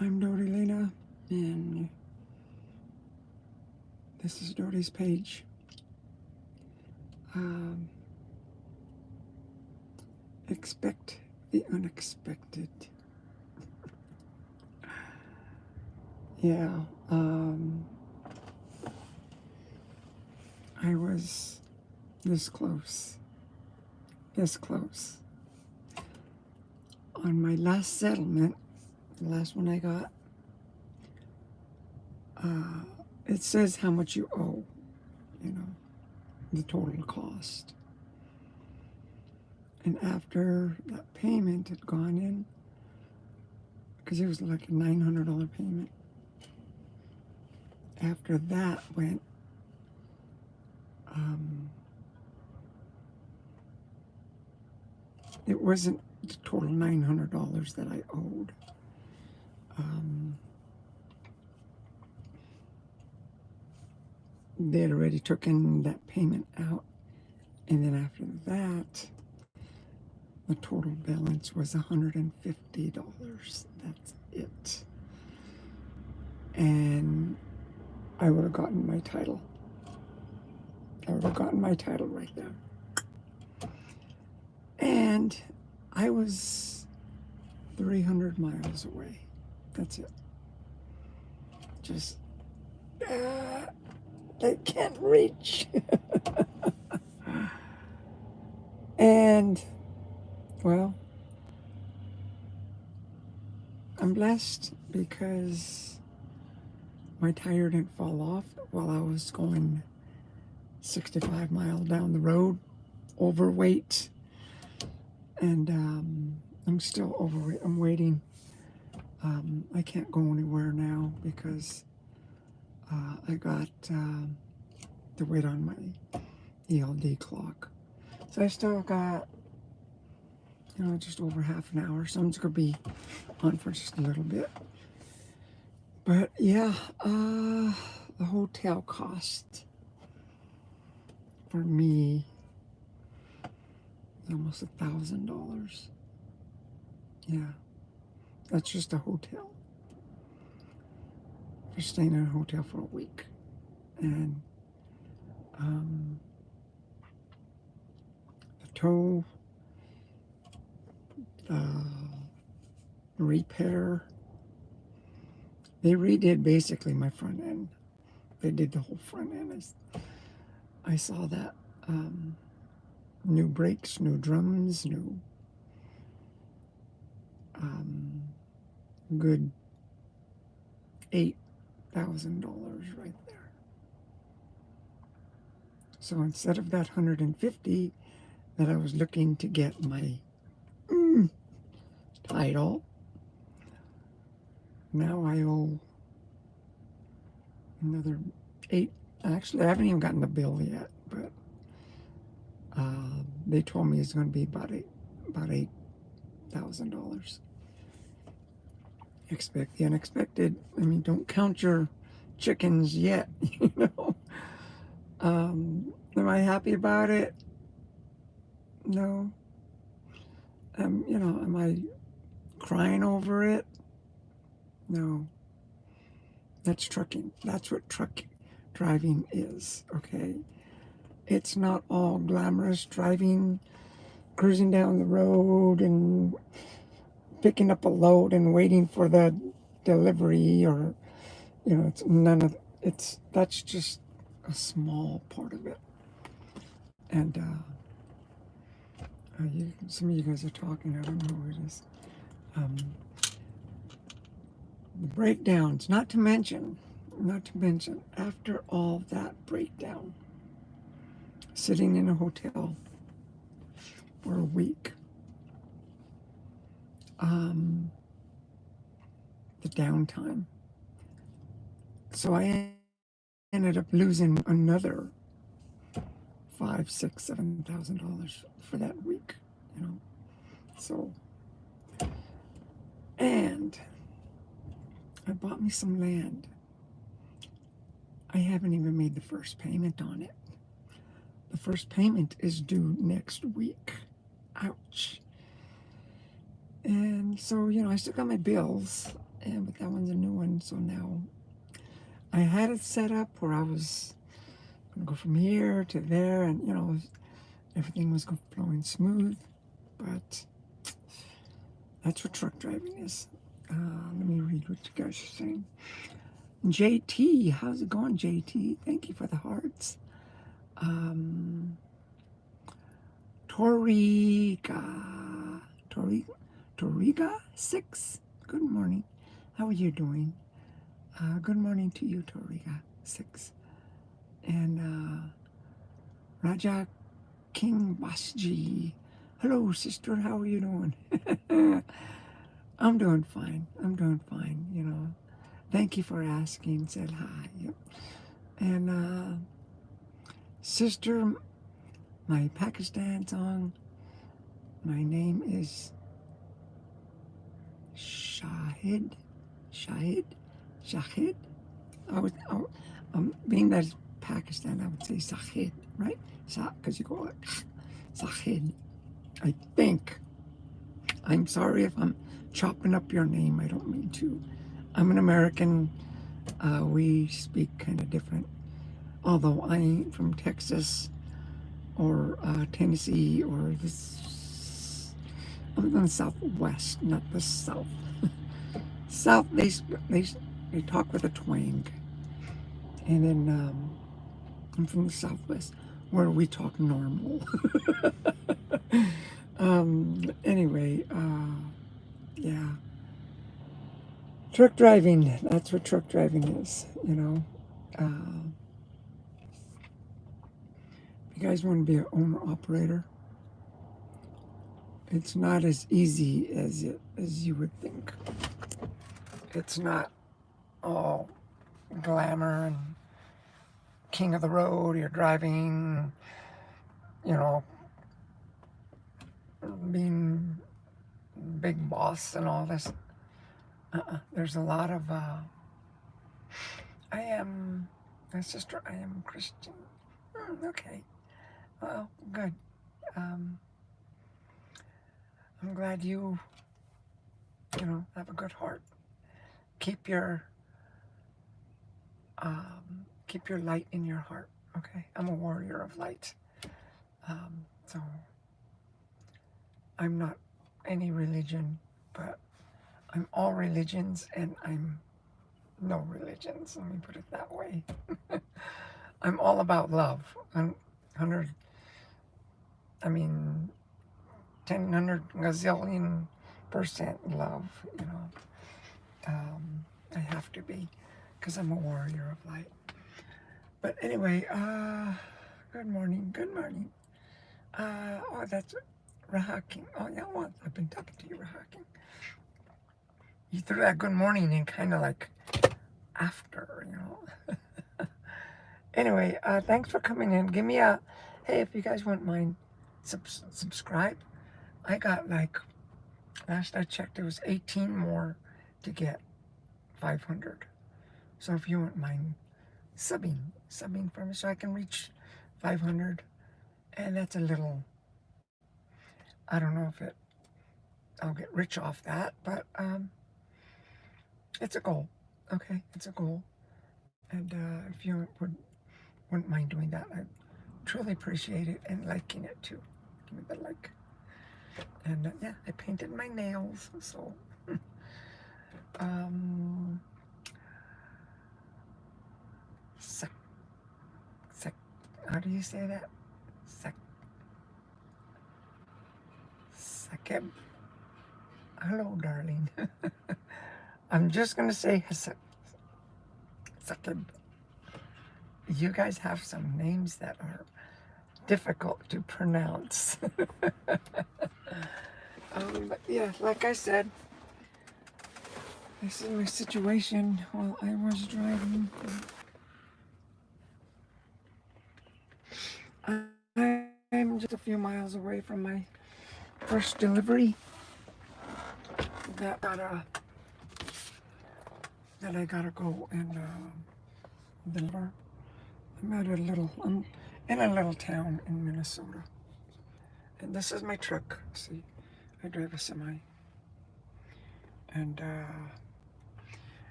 I'm Dodi Lena, and this is Dodi's page. Um, expect the unexpected. Yeah, I was this close. On my last settlement, the last one I got, uh, it says how much you owe, you know, the total cost. And after that payment had gone in, because it was like a $900 payment, after that went, it wasn't the total $900 that I owed. They had already taken that payment out, and then after that, the total balance was $150. That's it. And I would have gotten my title. I would have gotten my title right there. And I was 300 miles away. That's it. Just, I can't reach. And, well, I'm blessed because my tire didn't fall off while I was going 65 miles down the road, overweight. And I'm still overweight. I'm waiting. I can't go anywhere now because I got the weight on my ELD clock. So I still got, just over half an hour. So I'm just going to be on for just a little bit. But yeah, the hotel cost for me is almost $1,000. Yeah, that's just a hotel. For staying in a hotel for a week. And the tow, repair, they redid basically my front end. They did the whole front end. I saw that. New brakes, new drums, new good $8,000 right there. So instead of that 150 that I was looking to get my title, now I owe another 8. Actually, I haven't even gotten the bill yet, but they told me it's going to be about $8,000. Expect the unexpected. I mean, don't count your chickens yet. Am I happy about it? No. Am I crying over it? No. That's trucking. That's what truck driving is, okay? It's not all glamorous driving, cruising down the road and picking up a load and waiting for the delivery, or it's none of that's just a small part of it. And some of you guys are talking. I don't know who it is. The breakdowns, not to mention, after all that breakdown, sitting in a hotel for a week, the downtime. So I ended up losing another $5,000, $6,000, $7,000 for that week, So, and I bought me some land. I haven't even made the first payment on it. The first payment is due next week. Ouch. And so, I still got my bills, and but that one's a new one. So now I had it set up where I was gonna go from here to there, and everything was flowing smooth. But that's what truck driving is. Let me read what you guys are saying. JT, how's it going, JT? Thank you for the hearts. Toriga 6. Good morning. How are you doing? Good morning to you, Toriga 6. And Raja King Basji. Hello, sister. How are you doing? I'm doing fine. Thank you for asking. Said hi. Yep. And sister, my Pakistan song. My name is Shahid. Being that it's Pakistan, I would say Shahid, right? Because you go like Shahid. I think. I'm sorry if I'm chopping up your name. I don't mean to. I'm an American. We speak kind of different. Although I ain't from Texas or Tennessee or this. I'm in the Southwest, not the South. South, they talk with a twang. And then I'm from the Southwest, where we talk normal. Anyway, yeah. Truck driving, that's what truck driving is, If you guys want to be an owner-operator, it's not as easy as you would think. It's not all glamour and king of the road. You're driving, being big boss and all this. There's a lot of I am my sister. I am Christian. Okay, well, good. I'm glad you have a good heart. Keep your light in your heart. Okay, I'm a warrior of light. So I'm not any religion, but I'm all religions, and I'm no religions. Let me put it that way. I'm all about love. I'm 100 gazillion% love, I have to be, because I'm a warrior of light. But anyway, good morning. Oh, that's Rahaking. Oh, yeah, well, I've been talking to you, Rahaking. You threw that good morning in kind of like after, Anyway, thanks for coming in. Give me a, hey, if you guys wouldn't mind, subscribe. I got last I checked, there was 18 more to get 500. So if you wouldn't mind subbing for me so I can reach 500. And that's a little, I don't know if I'll get rich off that, but it's a goal. Okay, it's a goal. And if you wouldn't mind doing that, I'd truly appreciate it, and liking it too. Give me the like. And yeah, I painted my nails, so how do you say that? Sakeb. Hello, darling. I'm just gonna say Sakeb. You guys have some names that are difficult to pronounce. But yeah, like I said, this is my situation while I was driving. I'm just a few miles away from my first delivery that I gotta go and deliver. I'm in a little town in Minnesota, and this is my truck. See, I drive a semi, and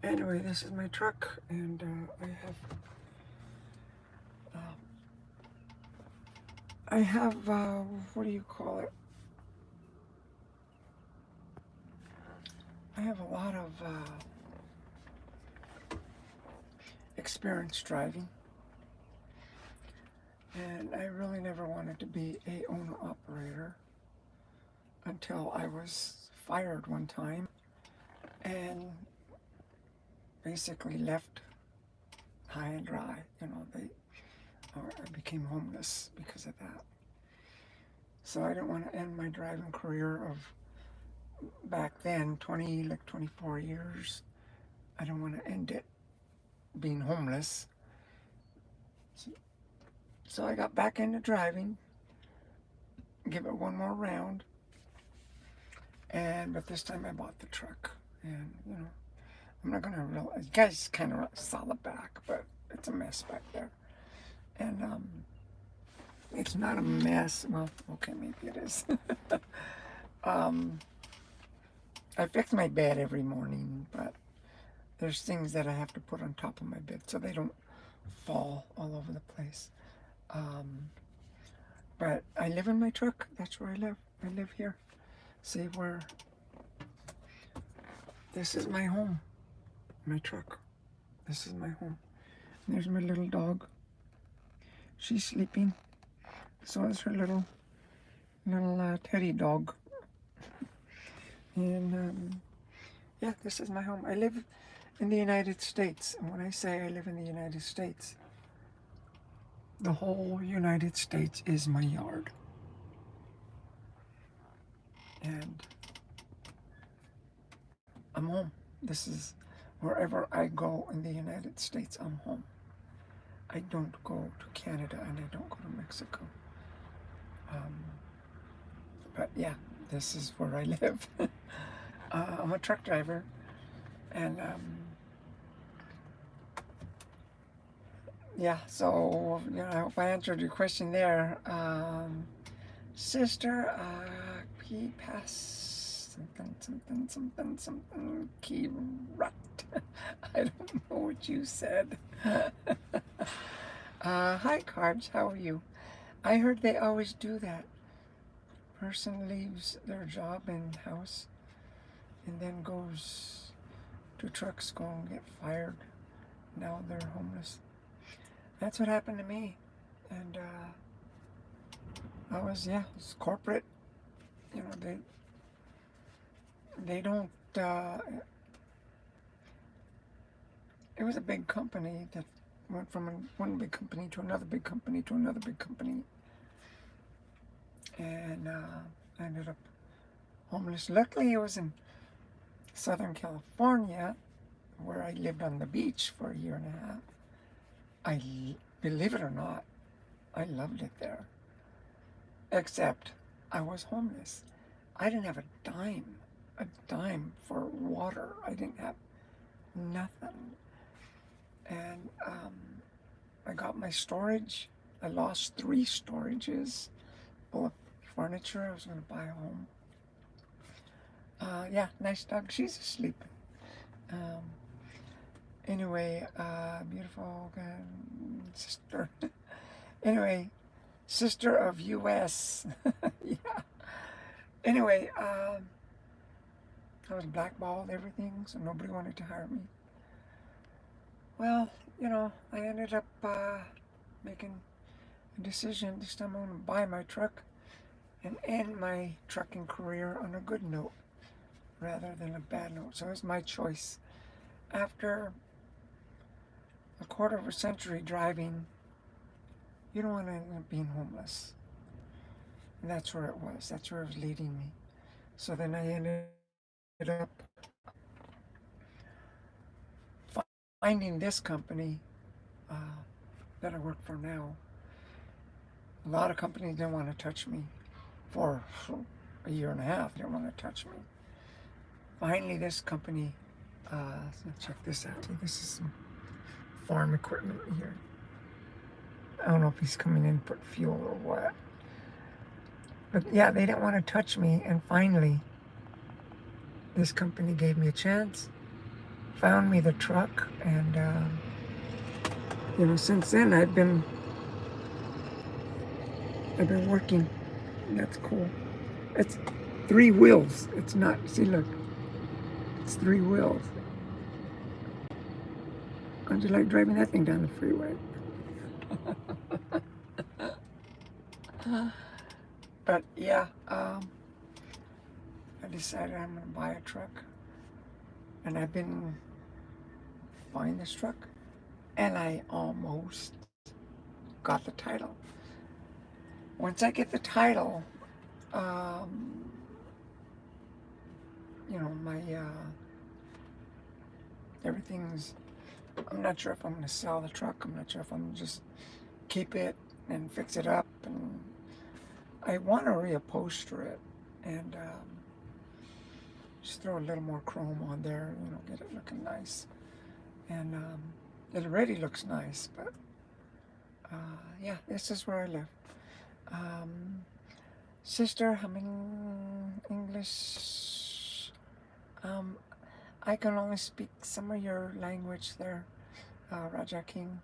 Anyway, this is my truck, and I have, what do you call it? I have a lot of experience driving, and I really never wanted to be a owner-operator until I was fired one time and basically left high and dry. Or I became homeless because of that. So I don't want to end my driving career of back then, 24 years. I don't want to end it being homeless. So I got back into driving, give it one more round, but this time I bought the truck. And, I'm not going to realize, you guys kind of saw the back, but it's a mess back there. And it's not a mess. Well, okay, maybe it is. I fix my bed every morning, but there's things that I have to put on top of my bed so they don't fall all over the place. But I live in my truck. That's where I live. I live here. See where? This is my home. My truck. This is my home. And there's my little dog. She's sleeping. So is her little teddy dog. And yeah, this is my home. I live in the United States. And when I say I live in the United States, the whole United States is my yard. And I'm home. This is wherever I go in the United States, I'm home. I don't go to Canada and I don't go to Mexico. But yeah, this is where I live. I'm a truck driver, and yeah, so I hope I answered your question there. Sister, key pass something key rut. I don't know what you said. Hi Carbs, how are you? I heard they always do that. Person leaves their job and house and then goes to trucks, go and get fired. Now they're homeless. That's what happened to me. And it's corporate. They don't, it was a big company that went from one big company to another big company to another big company. And I ended up homeless. Luckily, it was in Southern California, where I lived on the beach for a year and a half. Believe it or not, I loved it there. Except I was homeless. I didn't have a dime for water. I didn't have nothing. And I got my storage. I lost 3 storages full of furniture. I was going to buy a home. Yeah, nice dog. She's asleep. Anyway, beautiful sister. Anyway, sister of U.S. Yeah. Anyway, I was blackballed, everything, so nobody wanted to hire me. Well, I ended up making a decision. This time I'm going to buy my truck and end my trucking career on a good note rather than a bad note. So it's my choice. After a quarter of a century driving, you don't want to end up being homeless. And that's where it was. That's where it was leading me. So then I ended up finding this company that I work for now. A lot of companies didn't want to touch me for a year and a half. They didn't want to touch me. Finally, this company, let's check this out. This is some farm equipment here. I don't know if he's coming in to put fuel or what. But yeah, they didn't want to touch me. And finally, this company gave me a chance. found me the truck, and you know, since then I've been working. That's cool. It's 3 wheels. It's not. See, look, it's 3 wheels. How'd you like driving that thing down the freeway? But yeah, I decided I'm gonna buy a truck, and I've been buying this truck, and I almost got the title. Once I get the title, um, you know, my everything's. I'm not sure if I'm gonna sell the truck. I'm not sure if I'm gonna just keep it and fix it up, and I want to reupholster it and just throw a little more chrome on there, you know, get it looking nice. And it already looks nice, but yeah, this is where I live. Um, Sister, I'm in English. I can only speak some of your language there, Raja King.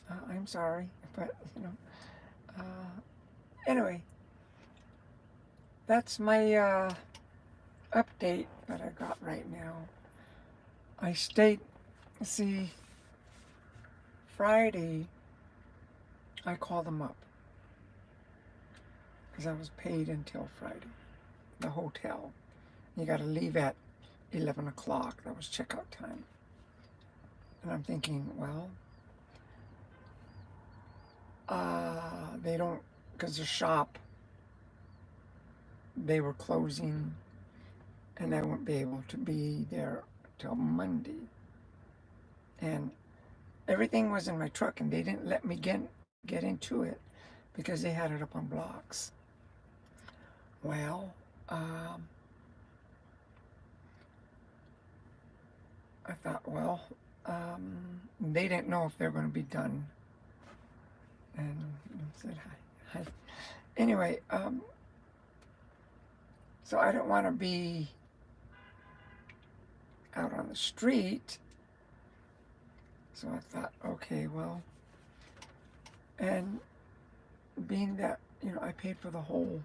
I'm sorry, but you know. Anyway, that's my update that I got right now. I stayed, see, Friday, I called them up because I was paid until Friday. The hotel. You got to leave at 11 o'clock. That was checkout time. And I'm thinking, well, they don't, because the shop, they were closing, and I won't be able to be there till Monday. And everything was in my truck, and they didn't let me get into it because they had it up on blocks. Well, I thought, well, they didn't know if they were going to be done. And I said, hi. Anyway, so I didn't want to be out on the street. So I thought, okay, well, and being that, you know, I paid for the whole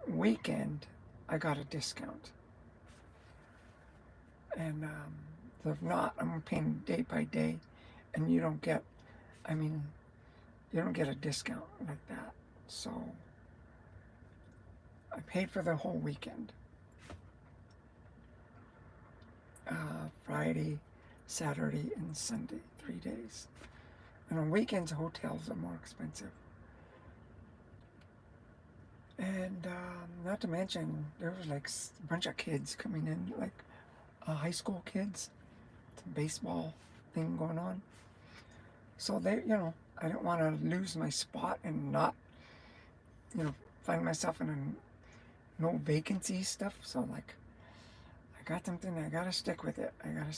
weekend, I got a discount. And if not, I'm paying day by day, and you don't get, I mean, you don't get a discount like that. So I paid for the whole weekend. Friday, Saturday, and Sunday, 3 days. And on weekends, hotels are more expensive. And not to mention, there was like a bunch of kids coming in, like high school kids, some baseball thing going on. So they, you know, I didn't want to lose my spot and not, you know, find myself in a no vacancy stuff. So like, I got something, I gotta stick with it. I gotta,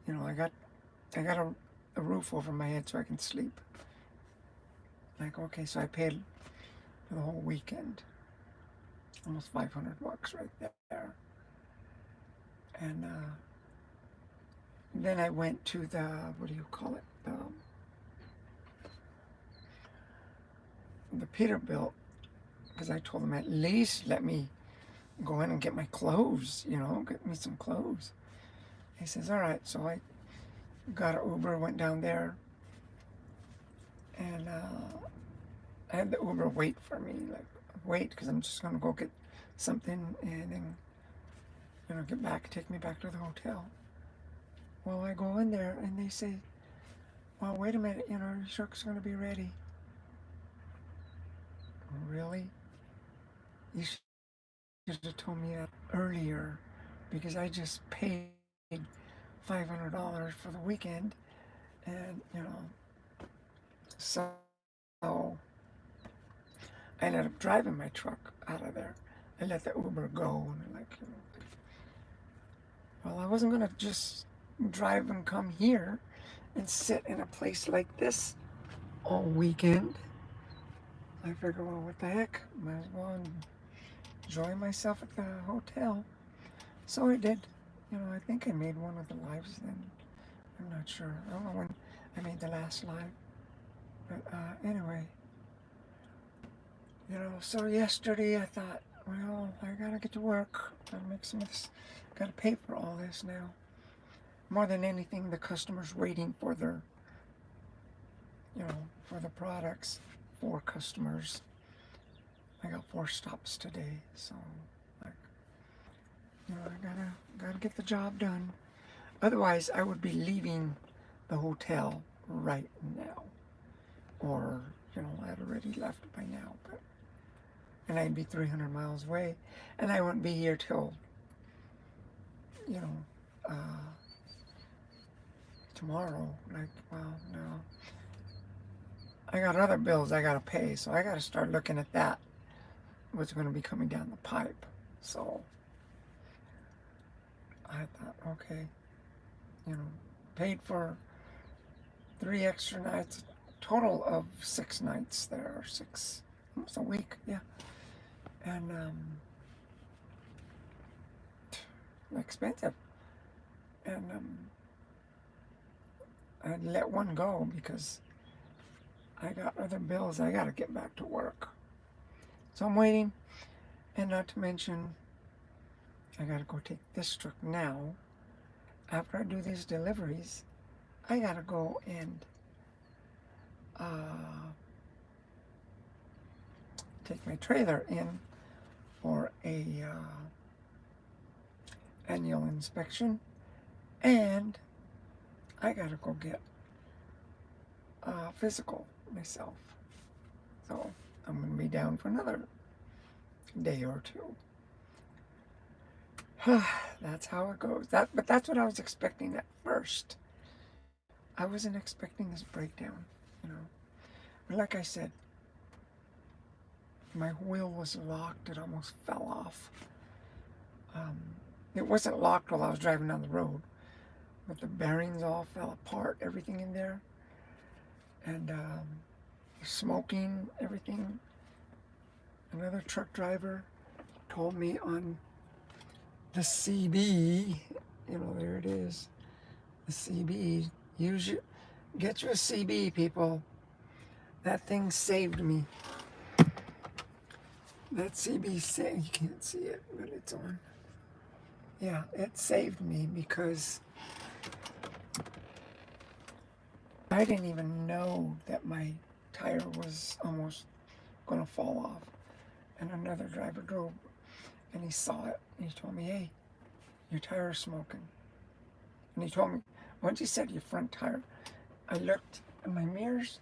you know, I got a roof over my head so I can sleep. Like, okay, so I paid for the whole weekend, almost $500 right there. And then I went to the, what do you call it, the Peterbilt, because I told them at least let me go in and get my clothes, you know, get me some clothes. He says, all right. So I got an Uber, went down there, and I had the Uber wait for me, like wait, because I'm just gonna go get something and then, you know, get back, take me back to the hotel. Well, I go in there and they say, well, wait a minute, you know, your truck's gonna be ready. Really? You should have told me that earlier, because I just paid $500 for the weekend, and you know, so I ended up driving my truck out of there. I let the Uber go, and like, you know, well, I wasn't gonna just drive and come here and sit in a place like this all weekend. I figured, well, what the heck? Might as well enjoy myself at the hotel. So I did. You know, I think I made one of the lives then. I'm not sure. I don't know when I made the last live. But anyway, you know, so yesterday I thought, well, I gotta get to work. Gotta make some of this. Gotta pay for all this now. More than anything, the customer's waiting for their, you know, for the products for customers. I got 4 stops today, so like, you know, I gotta get the job done. Otherwise, I would be leaving the hotel right now, or you know, I'd already left by now. But and I'd be 300 miles away, and I wouldn't be here till you know tomorrow. Like, well, no, I got other bills I gotta pay, so I gotta start looking at that. What's going to be coming down the pipe? So I thought, okay, you know, paid for 3 extra nights, total of 6 nights there, 6, almost a week, yeah. And expensive. And I let one go because I got other bills. I got to get back to work. So I'm waiting. And not to mention, I got to go take this truck now. After I do these deliveries, I got to go and take my trailer in for a annual inspection, and I gotta go get a physical myself. So I'm gonna be down for another day or 2. That's how it goes. But that's what I was expecting at first. I wasn't expecting this breakdown, you know. But like I said, my wheel was locked. It almost fell off. It wasn't locked while I was driving down the road, but the bearings all fell apart, everything in there. And smoking, everything. Another truck driver told me on the CB, you know, there it is, the CB, get you a CB, people. That thing saved me. That CB saved, you can't see it, but it's on. Yeah, it saved me because I didn't even know that my tire was almost going to fall off. And another driver drove and he saw it and he told me, hey, your tire's smoking. And he told me, once he said your front tire, I looked in my mirrors.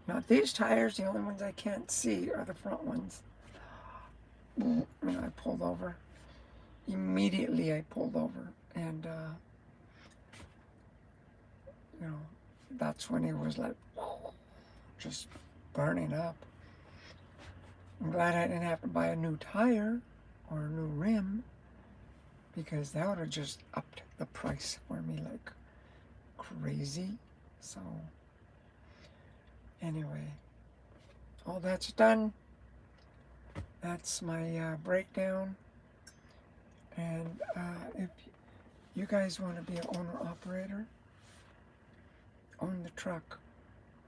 Not these tires, the only ones I can't see are the front ones. And I pulled over. Immediately I pulled over, and you know, that's when it was like just burning up. I'm glad I didn't have to buy a new tire or a new rim, because that would have just upped the price for me like crazy. So anyway, all that's done. That's my breakdown. And if you guys want to be an owner-operator, own the truck,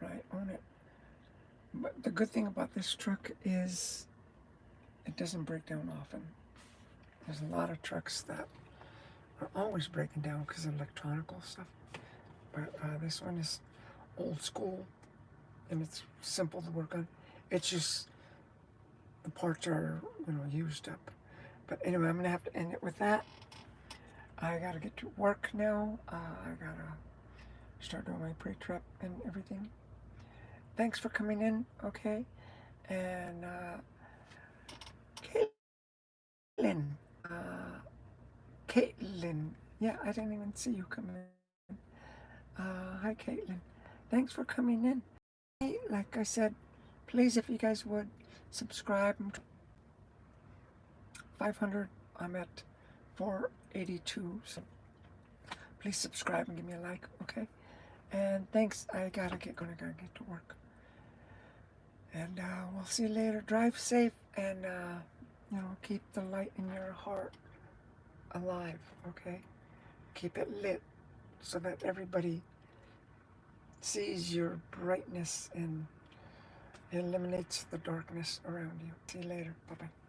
right? Own it. But the good thing about this truck is it doesn't break down often. There's a lot of trucks that are always breaking down because of electronical stuff. But this one is old school, and it's simple to work on. It's just the parts are, you know, used up. But anyway, I'm gonna have to end it with that. I gotta get to work now. I gotta start doing my pre-trip and everything. Thanks for coming in, okay? And Caitlin, Caitlin, yeah, I didn't even see you come in. Hi, Caitlin. Thanks for coming in. Hey, like I said, please, if you guys would subscribe. 500. I'm at 482. So please subscribe and give me a like, okay? And thanks. I gotta get to work. And we'll see you later. Drive safe, and you know, keep the light in your heart alive, okay? Keep it lit so that everybody sees your brightness and eliminates the darkness around you. See you later. Bye-bye.